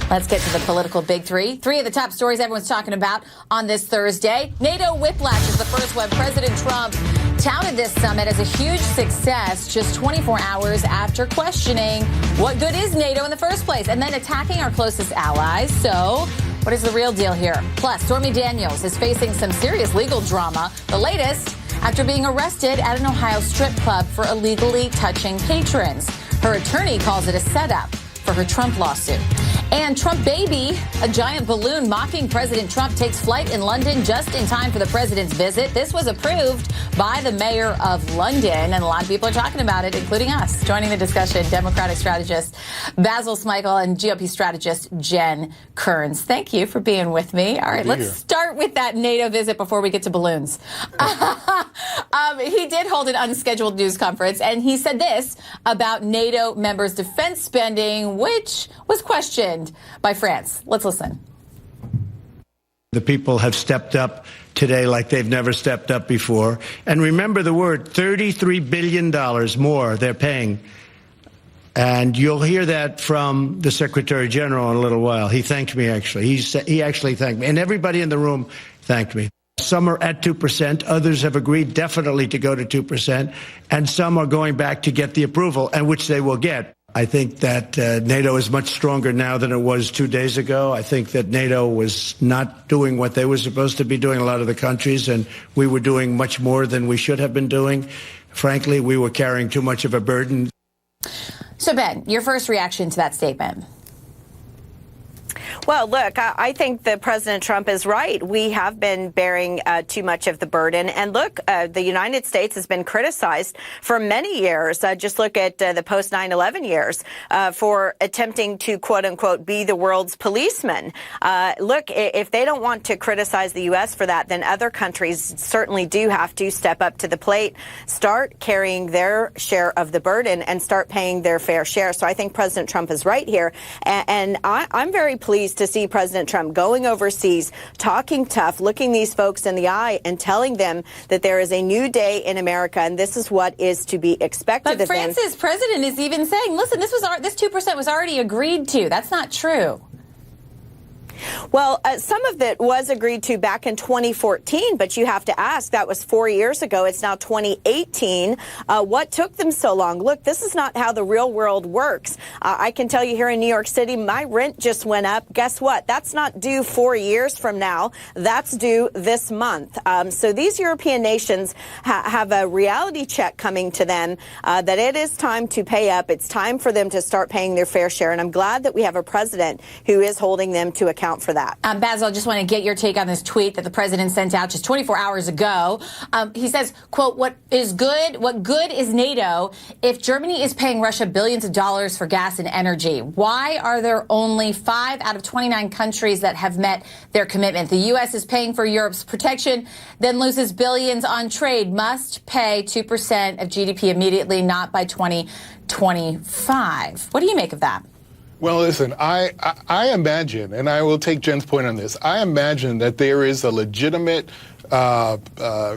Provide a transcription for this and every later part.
Let's get to the political big three. Three of the top stories everyone's talking about on this Thursday. NATO whiplash is the first one. President Trump touted this summit as a huge success just 24 hours after questioning what good is NATO in the first place and then attacking our closest allies. So what is the real deal here? Plus, Stormy Daniels is facing some serious legal drama. The latest after being arrested at an Ohio strip club for illegally touching patrons. Her attorney calls it a setup for her Trump lawsuit. And Trump baby, a giant balloon mocking President Trump, takes flight in London just in time for the president's visit. This was approved by the mayor of London, and a lot of people are talking about it, including us. Joining the discussion, Democratic strategist Basil Smikle and GOP strategist Jen Kerns. Thank you for being with me. All right, let's start with that NATO visit before we get to balloons. He did hold an unscheduled news conference, and he said this about NATO members' defense spending, which was questioned by France. Let's listen. The people have stepped up today like they've never stepped up before. And remember the word, $33 billion more they're paying. And you'll hear that from the Secretary General in a little while. He thanked me, actually. He actually thanked me. And everybody in the room thanked me. Some are at 2%. Others have agreed definitely to go to 2%. And some are going back to get the approval, and which they will get. I think that NATO is much stronger now than it was 2 days ago. I think that NATO was not doing what they were supposed to be doing, a lot of the countries, and we were doing much more than we should have been doing. Frankly, we were carrying too much of a burden. So, Ben, your first reaction to that statement? Well, look, I think that President Trump is right. We have been bearing too much of the burden. And look, the United States has been criticized for many years. Just look at the post 9/11 years for attempting to, quote unquote, be the world's policeman. Look, if they don't want to criticize the U.S. for that, then other countries certainly do have to step up to the plate, start carrying their share of the burden, and start paying their fair share. So I think President Trump is right here. And I'm very pleased to see President Trump going overseas, talking tough, looking these folks in the eye and telling them that there is a new day in America and this is what is to be expected of them. But France's president is even saying, listen, this 2% was already agreed to. That's not true. Well, some of it was agreed to back in 2014, but you have to ask, that was 4 years ago. It's now 2018. What took them so long? Look, this is not how the real world works. I can tell you here in New York City, my rent just went up. Guess what? That's not due 4 years from now. That's due this month. So these European nations have a reality check coming to them that it is time to pay up. It's time for them to start paying their fair share. And I'm glad that we have a president who is holding them to account for that. Basil, I just want to get your take on this tweet that the president sent out just 24 hours ago. He says, quote, what good is NATO if Germany is paying Russia billions of dollars for gas and energy? Why are there only 5 out of 29 countries that have met their commitment? The U.S. is paying for Europe's protection, then loses billions on trade, must pay 2% of GDP immediately, not by 2025. What do you make of that? Well, listen, I imagine, and I will take Jen's point on this, I imagine that there is a legitimate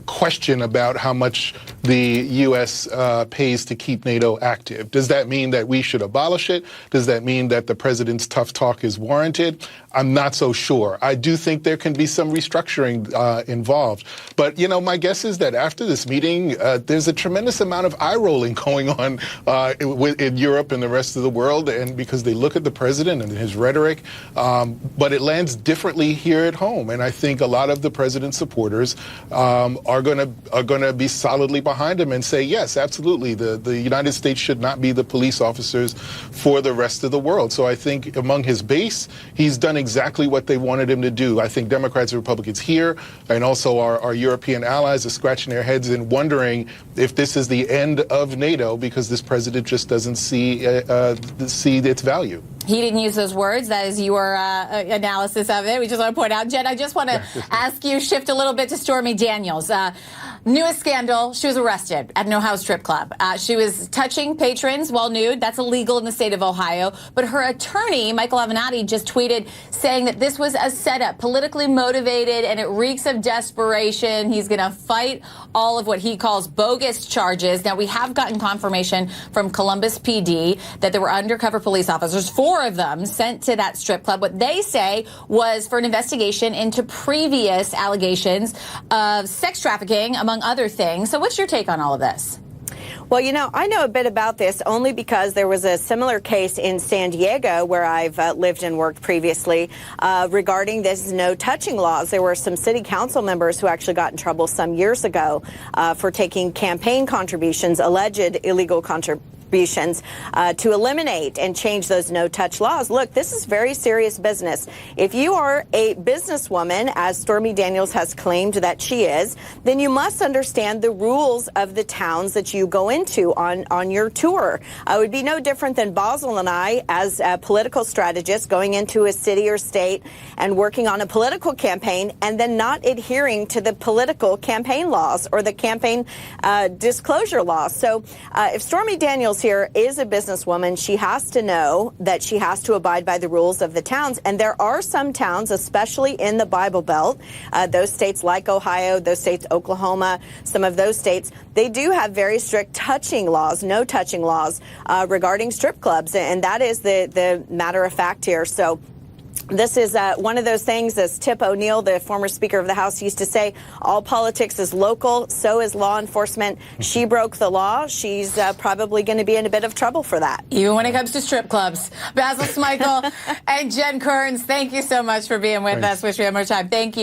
question about how much the U.S. pays to keep NATO active. Does that mean that we should abolish it? Does that mean that the president's tough talk is warranted? I'm not so sure. I do think there can be some restructuring involved. But, you know, my guess is that after this meeting, there's a tremendous amount of eye-rolling going on in Europe and the rest of the world, and because they look at the president and his rhetoric, but it lands differently here at home. And I think a lot of the president's supporters are going to be solidly behind him and say, yes, absolutely, the United States should not be the police officers for the rest of the world. So I think among his base, he's done exactly what they wanted him to do. I think Democrats and Republicans here and also our European allies are scratching their heads and wondering if this is the end of NATO because this president just doesn't see its value. He didn't use those words. That is your analysis of it. We just want to point out, Jen, I just want to ask you, shift a little bit to Stormy Daniels. Newest scandal, she was arrested at an Ohio strip club. She was touching patrons while nude. That's illegal in the state of Ohio. But her attorney, Michael Avenatti, just tweeted saying that this was a setup, politically motivated, and it reeks of desperation. He's going to fight all of what he calls bogus charges. Now, we have gotten confirmation from Columbus PD that there were undercover police officers, 4 of them, sent to that strip club. What they say was for an investigation into previous allegations of sex trafficking, among other things. So what's your take on all of this? Well, you know, I know a bit about this only because there was a similar case in San Diego where I've lived and worked previously regarding this no touching laws. There were some city council members who actually got in trouble some years ago for taking campaign contributions, alleged illegal contributions, to eliminate and change those no-touch laws. Look, this is very serious business. If you are a businesswoman, as Stormy Daniels has claimed that she is, then you must understand the rules of the towns that you go into on your tour. It would be no different than Basel and I, as political strategists, going into a city or state and working on a political campaign and then not adhering to the political campaign laws or the campaign disclosure laws. So if Stormy Daniels here is a businesswoman, she has to know that she has to abide by the rules of the towns. And there are some towns, especially in the Bible Belt, those states like Ohio, those states, Oklahoma, some of those states, they do have very strict touching laws, no touching laws regarding strip clubs. And that is the matter of fact here. So this is one of those things, as Tip O'Neill, the former Speaker of the House, used to say, all politics is local, so is law enforcement. She broke the law. She's probably going to be in a bit of trouble for that. Even when it comes to strip clubs. Basil Smikle and Jen Kerns, thank you so much for being with us. Wish we had more time. Thank you.